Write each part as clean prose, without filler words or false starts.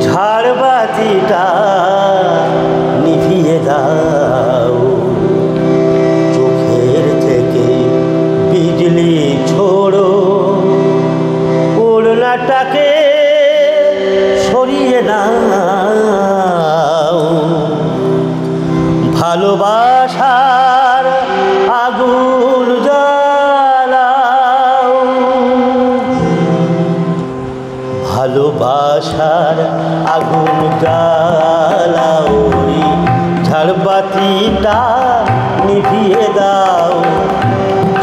ঝাড়বাতিটা নিভিয়ে দাও, চোখের থেকে বিজলি ছোড়ো, ওড়নাটাকে সরিয়ে নাও। ভালোবাসার আগুন জ্বালাও, ভালোবাসার আগুন জ্বালাও, ঝাড়বাতিটা নিভিয়ে দাও,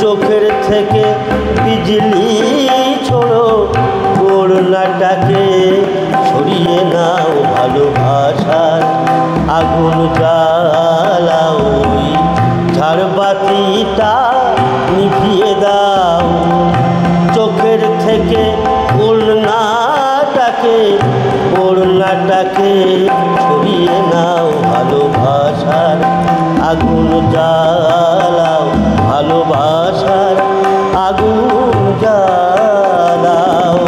চোখের থেকে বিজলি ছোড়ো, ওড়নাটাকে সরিয়ে নাও। ভালোবাসার আগুন জ্বালাও, ঝাড়বাতিটা নিভিয়ে দাও, চোখের থেকে ওড়নাটাকে সরিয়ে নাও। ভালোবাসার আগুন জ্বালাও, ভালোবাসার আগুন জ্বালাও।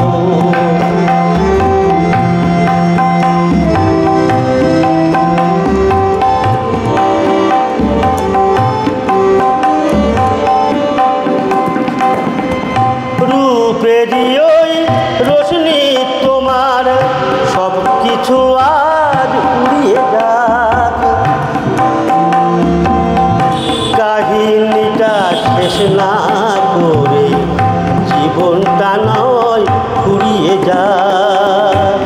রূপেরই ওই রোশনি তোমার সব কিছু আজ উড়িয়ে যাক, কাহিনীটা শেষ না করে জীবনটা নয় ফুরিয়ে যাক।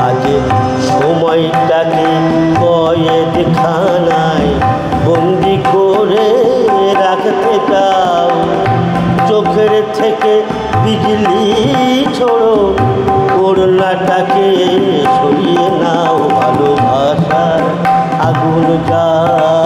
আজ সময়টাকে কয়েদখানায় বন্দি করে রাখতে চাও, চোখের থেকে বিজলি ছোড়ো, ওড়নাটাকে সরিয়ে নাও। ভালোবাসার আগুন জ্বালাও,